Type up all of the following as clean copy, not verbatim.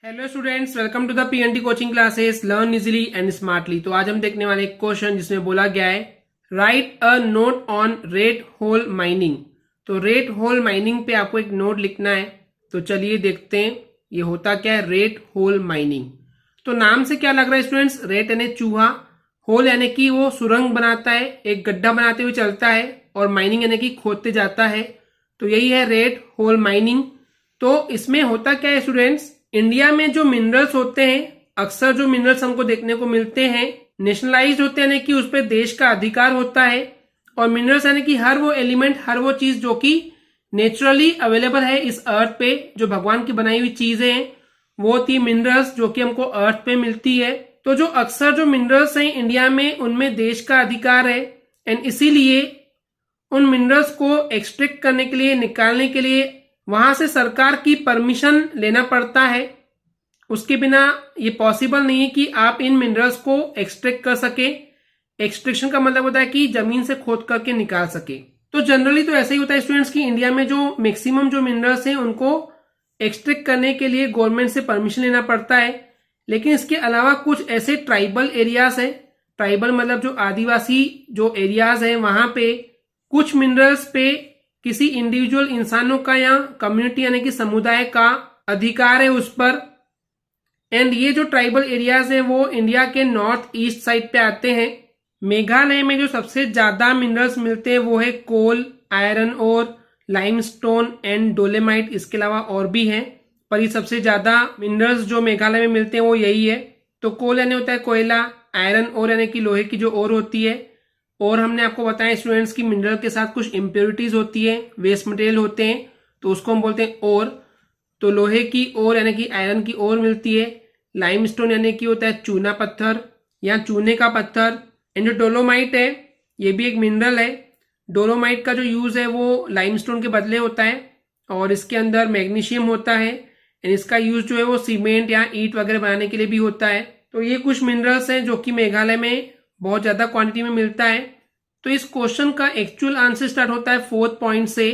Hello students, welcome to the PNT coaching classes learn easily and smartly. तो आज हम देखने वाले एक क्वेश्चन जिसमें बोला गया है right a note on rate hole mining. तो रेट होल माइनिंग पे आपको एक नोट लिखना है। तो चलिए देखते हैं ये होता क्या है रेट होल माइनिंग। तो नाम से क्या लग रहा है स्टूडेंट्स, रेट यानी चूहा, होल यानी कि वो सुरंग बनाता है, एक गड्ढा बनाते हुए चलता है, और माइनिंग यानी कि खोदते जाता है। तो यही है रेट होल माइनिंग। तो इसमें होता क्या है स्टूडेंट्स, इंडिया में जो मिनरल्स होते हैं, अक्सर जो मिनरल्स हमको देखने को मिलते हैं नेशनलाइज होते हैं, यानी कि उस पर देश का अधिकार होता है। और मिनरल्स यानी कि हर वो एलिमेंट, हर वो चीज जो कि नेचुरली अवेलेबल है इस अर्थ पे, जो भगवान की बनाई हुई चीजें हैं, वो थी मिनरल्स जो कि हमको अर्थ पे मिलती है। तो जो अक्सर जो मिनरल्स हैं इंडिया में, उनमें देश का अधिकार है, एंड इसीलिए उन मिनरल्स को एक्सट्रैक्ट करने के लिए, निकालने के लिए वहां से सरकार की परमिशन लेना पड़ता है। उसके बिना ये पॉसिबल नहीं है कि आप इन मिनरल्स को एक्सट्रैक्ट कर सके। एक्सट्रैक्शन का मतलब होता है कि जमीन से खोद करके निकाल सके। तो जनरली तो ऐसा ही होता है स्टूडेंट्स कि इंडिया में जो मैक्सिमम जो मिनरल्स हैं उनको एक्सट्रैक्ट करने के लिए गवर्नमेंट से परमिशन लेना पड़ता है। लेकिन इसके अलावा कुछ ऐसे ट्राइबल एरियाज है, ट्राइबल मतलब जो आदिवासी जो एरियाज है, वहां पे कुछ मिनरल्स पे किसी इंडिविजुअल इंसानों का या कम्युनिटी यानी कि समुदाय का अधिकार है उस पर। एंड ये जो ट्राइबल एरियाज है वो इंडिया के नॉर्थ ईस्ट साइड पे आते हैं। मेघालय में जो सबसे ज्यादा मिनरल्स मिलते हैं वो है कोल, आयरन और लाइमस्टोन एंड डोलेमाइट। इसके अलावा और भी हैं, पर ये सबसे ज्यादा मिनरल्स जो मेघालय में मिलते हैं वो यही है। तो कोल यानी होता है कोयला, आयरन और यानी कि लोहे की जो ओर होती है, और हमने आपको बताया स्टूडेंट्स की मिनरल के साथ कुछ इम्प्योरिटीज होती है, वेस्ट मटेरियल होते हैं, तो उसको हम बोलते हैं ओर। तो लोहे की ओर यानी कि आयरन की ओर मिलती है। लाइमस्टोन यानी कि होता है चूना पत्थर या चूने का पत्थर। एंड जो डोलोमाइट है ये भी एक मिनरल है। डोलोमाइट का जो यूज है वो लाइमस्टोन के बदले होता है, और इसके अंदर मैग्नीशियम होता है। एंड इसका यूज जो है वो सीमेंट या ईंट वगैरह बनाने के लिए भी होता है। तो ये कुछ मिनरल्स हैं जो कि मेघालय में बहुत ज्यादा क्वांटिटी में मिलता है। तो इस क्वेश्चन का एक्चुअल आंसर स्टार्ट होता है फोर्थ पॉइंट से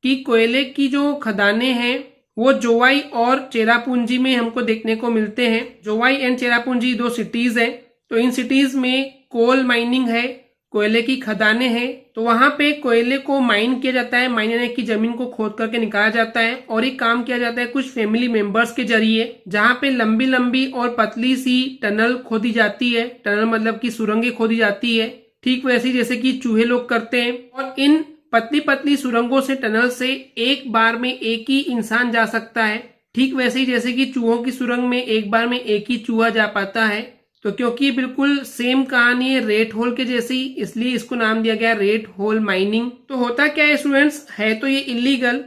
कि कोयले की जो खदानें हैं वो जोवाई और चेरापूंजी में हमको देखने को मिलते हैं। जोवाई एंड चेरापूंजी दो सिटीज हैं। तो इन सिटीज में कोल माइनिंग है, कोयले की खदानें हैं। तो वहां पे कोयले को माइन किया जाता है, माइन यानी कि जमीन को खोद करके निकाला जाता है, और ये काम किया जाता है कुछ फैमिली मेंबर्स के जरिए, जहां पे लंबी लंबी और पतली सी टनल खोदी जाती है। टनल मतलब की सुरंगें खोदी जाती है, ठीक वैसे जैसे कि चूहे लोग करते हैं। और इन पतली पतली सुरंगों से, टनल से एक बार में एक ही इंसान जा सकता है, ठीक वैसे ही जैसे कि चूहों की सुरंग में एक बार में एक ही चूहा जा पाता है। तो क्योंकि बिल्कुल सेम कहानी है रेट होल के जैसी, इसलिए इसको नाम दिया गया रेट होल माइनिंग। तो होता क्या है स्टूडेंट्स, है तो ये इलीगल,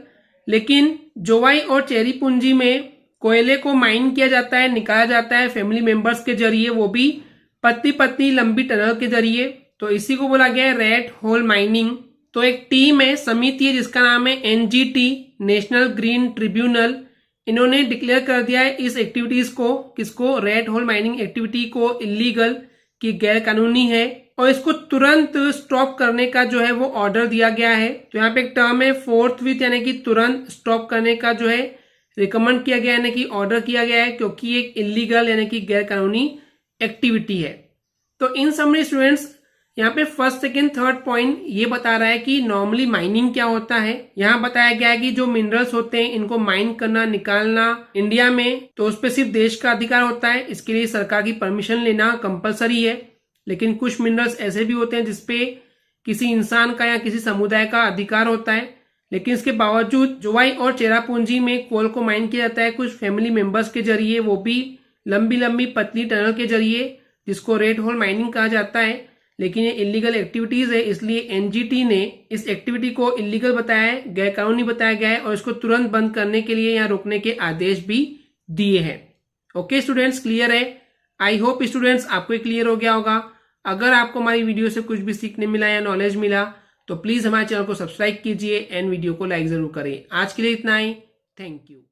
लेकिन जोवाई और चेरी पूंजी में कोयले को माइन किया जाता है, निकाला जाता है फैमिली मेंबर्स के जरिए, वो भी पतली पतली लंबी टनल के जरिए। तो इसी को बोला गया है रेट होल माइनिंग। तो एक टीम है, समिति है जिसका नाम है एनजीटी, नेशनल ग्रीन ट्रिब्यूनल। इन्होंने डिक्लेयर कर दिया है इस एक्टिविटीज को, किसको, रेट होल माइनिंग एक्टिविटी को इलीगल, की गैर कानूनी है, और इसको तुरंत स्टॉप करने का जो है वो ऑर्डर दिया गया है। तो यहाँ पे एक टर्म है फोर्थ विथ, यानी कि तुरंत स्टॉप करने का जो है रिकमेंड किया गया है, यानी कि ऑर्डर किया गया है, क्योंकि एक इलीगल यानी कि गैर कानूनी एक्टिविटी है। तो इन समरी स्टूडेंट्स यहाँ पे फर्स्ट सेकेंड थर्ड पॉइंट ये बता रहा है कि नॉर्मली माइनिंग क्या होता है। यहाँ बताया गया है कि जो मिनरल्स होते हैं इनको माइन करना, निकालना इंडिया में तो उस पर सिर्फ देश का अधिकार होता है, इसके लिए सरकार की परमिशन लेना कंपलसरी है। लेकिन कुछ मिनरल्स ऐसे भी होते हैं जिसपे किसी इंसान का या किसी समुदाय का अधिकार होता है, लेकिन इसके बावजूद जोवाई और चेरापूंजी में कोल को माइन किया जाता है कुछ फैमिली मेंबर्स के जरिए, वो भी लंबी लंबी पतली टनल के जरिए, जिसको रेट होल माइनिंग कहा जाता है। लेकिन ये इलीगल एक्टिविटीज है, इसलिए एनजीटी ने इस एक्टिविटी को इलीगल बताया है, गैर कानूनी बताया गया है, और इसको तुरंत बंद करने के लिए या रोकने के आदेश भी दिए हैं। ओके स्टूडेंट्स, क्लियर है? आई होप स्टूडेंट्स आपको क्लियर हो गया होगा। अगर आपको हमारी वीडियो से कुछ भी सीखने मिला या नॉलेज मिला तो प्लीज हमारे चैनल को सब्सक्राइब कीजिए एंड वीडियो को लाइक जरूर करें। आज के लिए इतना ही, थैंक यू।